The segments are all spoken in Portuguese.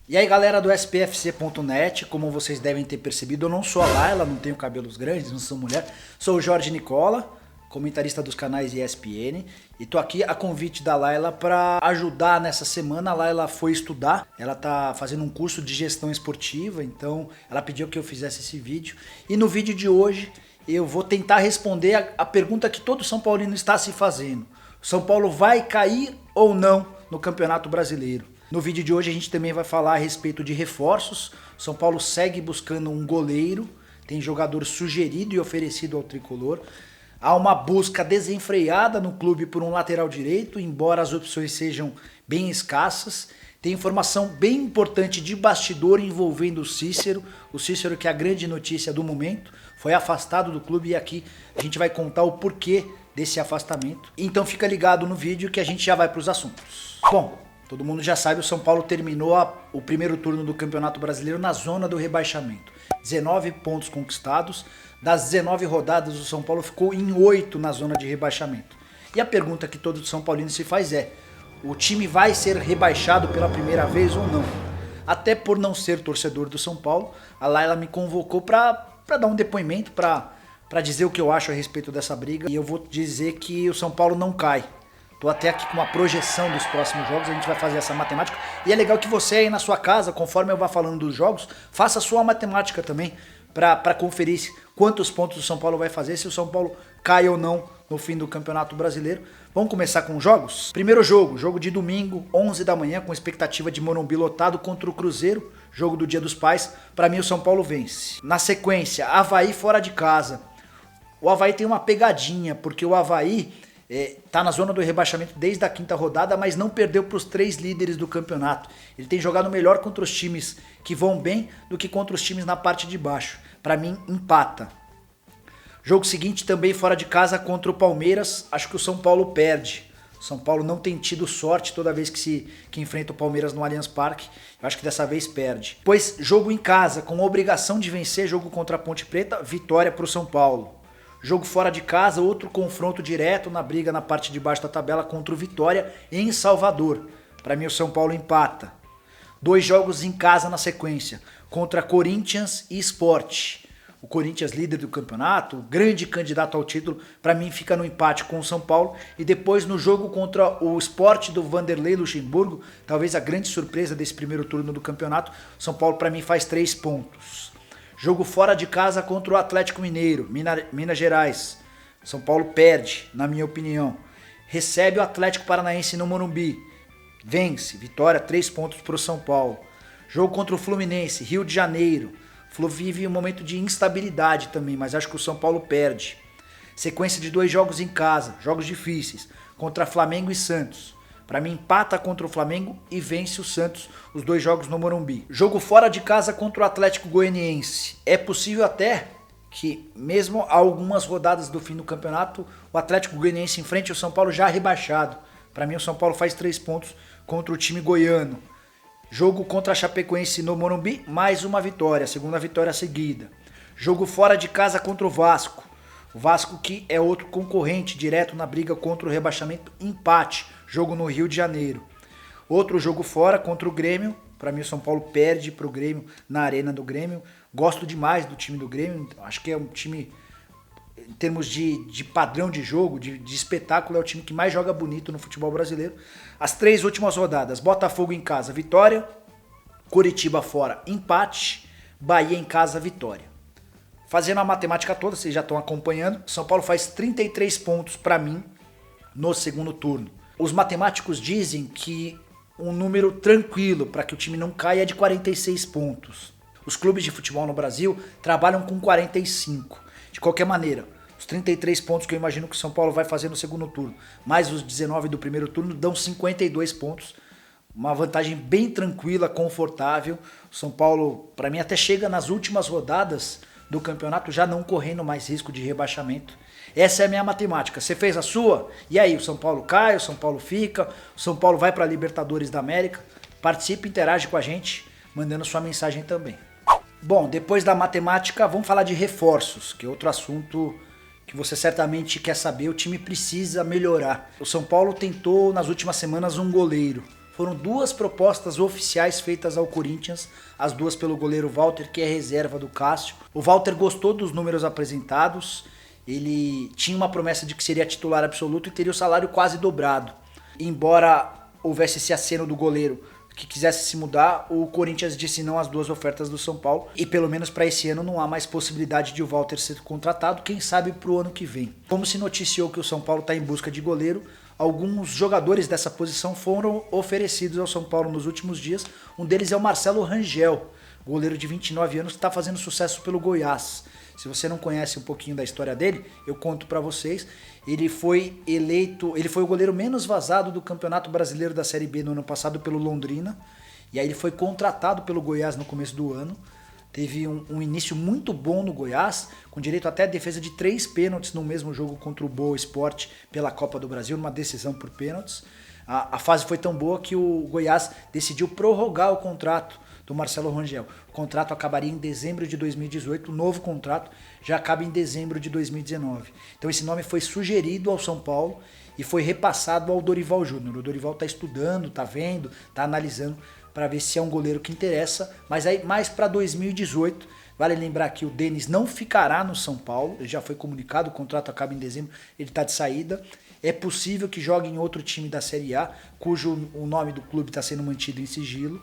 E aí galera do spfc.net, como vocês devem ter percebido, eu não sou a Laila, não tenho cabelos grandes, não sou mulher, sou o Jorge Nicola, comentarista dos canais ESPN, e tô aqui a convite da Laila para ajudar nessa semana. A Laila foi estudar, ela tá fazendo um curso de gestão esportiva, então ela pediu que eu fizesse esse vídeo, e no vídeo de hoje eu vou tentar responder a pergunta que todo São Paulino está se fazendo: o São Paulo vai cair ou não no Campeonato Brasileiro? No vídeo de hoje a gente também vai falar a respeito de reforços. São Paulo segue buscando um goleiro, tem jogador sugerido e oferecido ao tricolor. Há uma busca desenfreada no clube por um lateral direito, embora as opções sejam bem escassas. Tem informação bem importante de bastidor envolvendo o Cícero que é a grande notícia do momento, foi afastado do clube, e aqui a gente vai contar o porquê desse afastamento. Então fica ligado no vídeo que a gente já vai para os assuntos. Bom, todo mundo já sabe, o São Paulo terminou o primeiro turno do Campeonato Brasileiro na zona do rebaixamento. 19 pontos conquistados. Das 19 rodadas, o São Paulo ficou em 8 na zona de rebaixamento. E a pergunta que todo São Paulino se faz é: o time vai ser rebaixado pela primeira vez ou não? Até por não ser torcedor do São Paulo, a Laila me convocou para dar um depoimento, para dizer o que eu acho a respeito dessa briga. E eu vou dizer que o São Paulo não cai. Tô até aqui com uma projeção dos próximos jogos, a gente vai fazer essa matemática. E é legal que você aí na sua casa, conforme eu vá falando dos jogos, faça a sua matemática também, para conferir quantos pontos o São Paulo vai fazer, se o São Paulo cai ou não no fim do Campeonato Brasileiro. Vamos começar com os jogos? Primeiro jogo de domingo, 11 da manhã, com expectativa de Morumbi lotado contra o Cruzeiro, jogo do Dia dos Pais. Para mim o São Paulo vence. Na sequência, Avaí fora de casa. O Avaí tem uma pegadinha, porque o Avaí tá na zona do rebaixamento desde a quinta rodada, mas não perdeu para os 3 líderes do campeonato. Ele tem jogado melhor contra os times que vão bem do que contra os times na parte de baixo. Para mim, empata. Jogo seguinte também fora de casa contra o Palmeiras, acho que o São Paulo perde. O São Paulo não tem tido sorte toda vez que enfrenta o Palmeiras no Allianz Parque. Eu acho que dessa vez perde. Depois, jogo em casa, com obrigação de vencer, jogo contra a Ponte Preta, vitória para o São Paulo. Jogo fora de casa, outro confronto direto na briga na parte de baixo da tabela contra o Vitória em Salvador. Para mim o São Paulo empata. 2 jogos em casa na sequência, contra Corinthians e Sport. O Corinthians líder do campeonato, grande candidato ao título, para mim fica no empate com o São Paulo. E depois no jogo contra o Sport do Vanderlei Luxemburgo, talvez a grande surpresa desse primeiro turno do campeonato, o São Paulo para mim faz 3 pontos. Jogo fora de casa contra o Atlético Mineiro, Minas Gerais. São Paulo perde, na minha opinião. Recebe o Atlético Paranaense no Morumbi. Vence, vitória, 3 pontos para o São Paulo. Jogo contra o Fluminense, Rio de Janeiro. O Flu vive um momento de instabilidade também, mas acho que o São Paulo perde. Sequência de 2 jogos em casa, jogos difíceis, contra Flamengo e Santos. Para mim empata contra o Flamengo e vence o Santos, os 2 jogos no Morumbi. Jogo fora de casa contra o Atlético Goianiense. É possível até que, mesmo a algumas rodadas do fim do campeonato, o Atlético Goianiense enfrente o São Paulo já rebaixado. Para mim o São Paulo faz 3 pontos contra o time goiano. Jogo contra a Chapecoense no Morumbi, mais uma vitória, segunda vitória seguida. Jogo fora de casa contra o Vasco. O Vasco, que é outro concorrente direto na briga contra o rebaixamento, empate. Jogo no Rio de Janeiro. Outro jogo fora contra o Grêmio. Para mim o São Paulo perde para o Grêmio na arena do Grêmio. Gosto demais do time do Grêmio. Acho que é um time, em termos de padrão de jogo, de espetáculo, é o time que mais joga bonito no futebol brasileiro. As 3 últimas rodadas: Botafogo em casa, vitória. Coritiba fora, empate. Bahia em casa, vitória. Fazendo a matemática toda, vocês já estão acompanhando, São Paulo faz 33 pontos para mim no segundo turno. Os matemáticos dizem que um número tranquilo para que o time não caia é de 46 pontos. Os clubes de futebol no Brasil trabalham com 45. De qualquer maneira, os 33 pontos que eu imagino que o São Paulo vai fazer no segundo turno, mais os 19 do primeiro turno, dão 52 pontos. Uma vantagem bem tranquila, confortável. O São Paulo, para mim, até chega nas últimas rodadas do campeonato já não correndo mais risco de rebaixamento. Essa é a minha matemática. Você fez a sua? E aí, o São Paulo cai, o São Paulo fica, o São Paulo vai para a Libertadores da América? Participe, interage com a gente, mandando sua mensagem também. Bom, depois da matemática, vamos falar de reforços, que é outro assunto que você certamente quer saber. O time precisa melhorar. O São Paulo tentou nas últimas semanas um goleiro. Foram 2 propostas oficiais feitas ao Corinthians, as 2 pelo goleiro Walter, que é reserva do Cássio. O Walter gostou dos números apresentados, ele tinha uma promessa de que seria titular absoluto e teria o salário quase dobrado. Embora houvesse esse aceno do goleiro que quisesse se mudar, o Corinthians disse não às 2 ofertas do São Paulo e pelo menos para esse ano não há mais possibilidade de o Walter ser contratado, quem sabe para o ano que vem. Como se noticiou que o São Paulo está em busca de goleiro, alguns jogadores dessa posição foram oferecidos ao São Paulo nos últimos dias. Um deles é o Marcelo Rangel, goleiro de 29 anos que está fazendo sucesso pelo Goiás. Se você não conhece um pouquinho da história dele, eu conto para vocês. Ele foi o goleiro menos vazado do Campeonato Brasileiro da Série B no ano passado pelo Londrina. E aí ele foi contratado pelo Goiás no começo do ano. Teve um início muito bom no Goiás, com direito até a defesa de 3 pênaltis no mesmo jogo contra o Boa Esporte pela Copa do Brasil, numa decisão por pênaltis. A fase foi tão boa que o Goiás decidiu prorrogar o contrato do Marcelo Rangel. O contrato acabaria em dezembro de 2018, o novo contrato já acaba em dezembro de 2019. Então esse nome foi sugerido ao São Paulo e foi repassado ao Dorival Júnior. O Dorival está estudando, está vendo, está analisando para ver se é um goleiro que interessa, mas aí mais para 2018, vale lembrar que o Denis não ficará no São Paulo, ele já foi comunicado, o contrato acaba em dezembro, ele está de saída. É possível que jogue em outro time da Série A, cujo o nome do clube está sendo mantido em sigilo.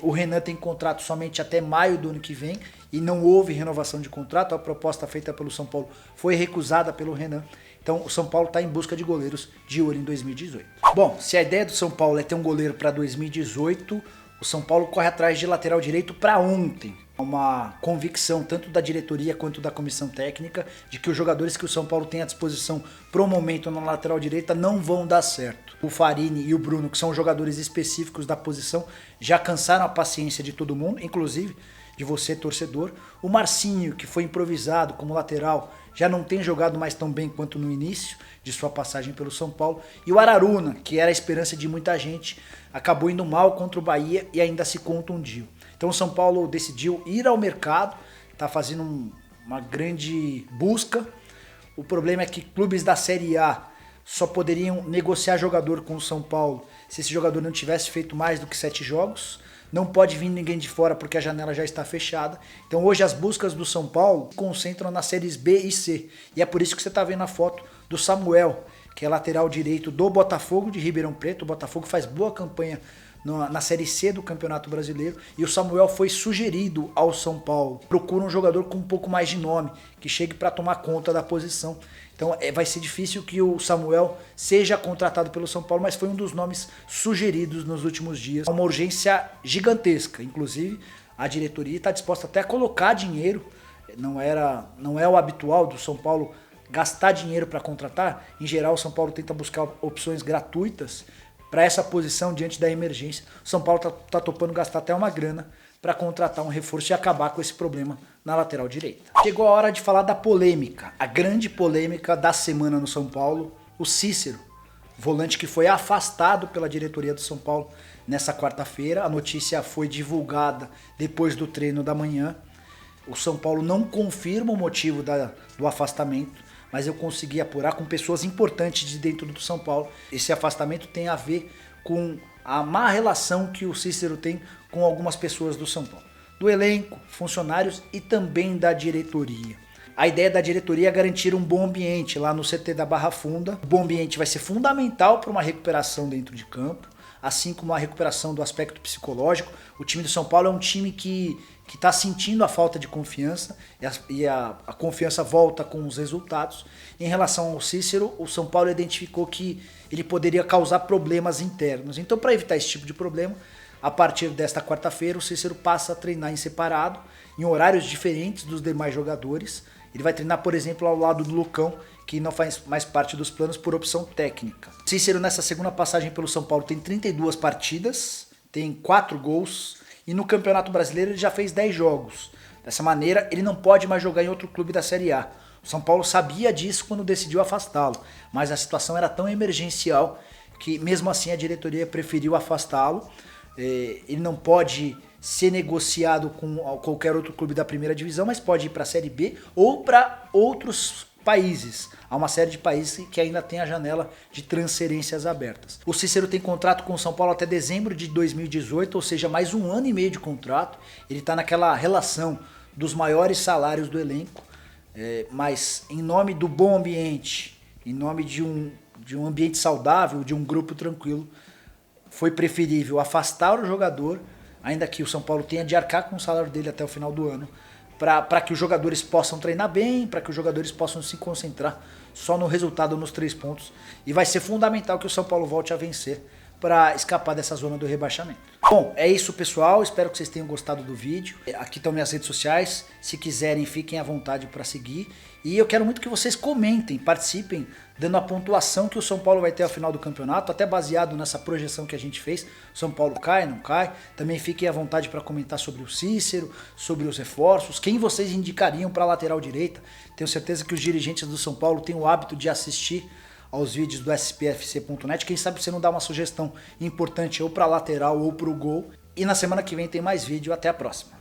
O Renan tem contrato somente até maio do ano que vem e não houve renovação de contrato. A proposta feita pelo São Paulo foi recusada pelo Renan. Então o São Paulo está em busca de goleiros de olho em 2018. Bom, se a ideia do São Paulo é ter um goleiro para 2018, o São Paulo corre atrás de lateral direito para ontem. Uma convicção tanto da diretoria quanto da comissão técnica de que os jogadores que o São Paulo tem à disposição pro momento na lateral direita não vão dar certo. O Farini e o Bruno, que são jogadores específicos da posição, já cansaram a paciência de todo mundo, inclusive de você, torcedor. O Marcinho, que foi improvisado como lateral, já não tem jogado mais tão bem quanto no início de sua passagem pelo São Paulo. E o Araruna, que era a esperança de muita gente, acabou indo mal contra o Bahia e ainda se contundiu. Então o São Paulo decidiu ir ao mercado, está fazendo uma grande busca. O problema é que clubes da Série A só poderiam negociar jogador com o São Paulo se esse jogador não tivesse feito mais do que 7 jogos. Não pode vir ninguém de fora porque a janela já está fechada. Então hoje as buscas do São Paulo se concentram nas séries B e C. E é por isso que você está vendo a foto do Samuel, que é lateral direito do Botafogo de Ribeirão Preto. O Botafogo faz boa campanha na Série C do Campeonato Brasileiro, e o Samuel foi sugerido ao São Paulo. Procura um jogador com um pouco mais de nome, que chegue para tomar conta da posição. Então vai ser difícil que o Samuel seja contratado pelo São Paulo, mas foi um dos nomes sugeridos nos últimos dias. Uma urgência gigantesca, inclusive a diretoria está disposta até a colocar dinheiro. Não é o habitual do São Paulo gastar dinheiro para contratar. Em geral o São Paulo tenta buscar opções gratuitas para essa posição diante da emergência. O São Paulo tá topando gastar até uma grana para contratar um reforço e acabar com esse problema na lateral direita. Chegou a hora de falar da polêmica, a grande polêmica da semana no São Paulo, o Cícero, volante que foi afastado pela diretoria do São Paulo nessa quarta-feira. A notícia foi divulgada depois do treino da manhã. O São Paulo não confirma o motivo do afastamento, mas eu consegui apurar com pessoas importantes de dentro do São Paulo. Esse afastamento tem a ver com a má relação que o Cícero tem com algumas pessoas do São Paulo, do elenco, funcionários e também da diretoria. A ideia da diretoria é garantir um bom ambiente lá no CT da Barra Funda. O bom ambiente vai ser fundamental para uma recuperação dentro de campo, assim como a recuperação do aspecto psicológico. O time do São Paulo é um time que está sentindo a falta de confiança e a confiança volta com os resultados. Em relação ao Cícero, o São Paulo identificou que ele poderia causar problemas internos. Então, para evitar esse tipo de problema, a partir desta quarta-feira, o Cícero passa a treinar em separado, em horários diferentes dos demais jogadores. Ele vai treinar, por exemplo, ao lado do Lucão, que não faz mais parte dos planos por opção técnica. Cícero, nessa segunda passagem pelo São Paulo, tem 32 partidas, tem 4 gols, e no Campeonato Brasileiro ele já fez 10 jogos. Dessa maneira, ele não pode mais jogar em outro clube da Série A. O São Paulo sabia disso quando decidiu afastá-lo, mas a situação era tão emergencial que mesmo assim a diretoria preferiu afastá-lo. Ele não pode ser negociado com qualquer outro clube da primeira divisão, mas pode ir para a Série B ou para outros países. Há uma série de países que ainda tem a janela de transferências abertas. O Cícero tem contrato com o São Paulo até dezembro de 2018, ou seja, mais 1 ano e meio de contrato. Ele está naquela relação dos maiores salários do elenco, mas em nome do bom ambiente, em nome de um ambiente saudável, de um grupo tranquilo, foi preferível afastar o jogador, ainda que o São Paulo tenha de arcar com o salário dele até o final do ano, para que os jogadores possam treinar bem, para que os jogadores possam se concentrar só no resultado, nos 3 pontos. E vai ser fundamental que o São Paulo volte a vencer para escapar dessa zona do rebaixamento. Bom, é isso, pessoal. Espero que vocês tenham gostado do vídeo. Aqui estão minhas redes sociais. Se quiserem, fiquem à vontade para seguir. E eu quero muito que vocês comentem, participem, dando a pontuação que o São Paulo vai ter ao final do campeonato, até baseado nessa projeção que a gente fez. São Paulo cai, não cai? Também fiquem à vontade para comentar sobre o Cícero, sobre os reforços, quem vocês indicariam para a lateral direita. Tenho certeza que os dirigentes do São Paulo têm o hábito de assistir aos vídeos do spfc.net. Quem sabe você não dá uma sugestão importante ou para lateral ou para o gol. E na semana que vem tem mais vídeo. Até a próxima.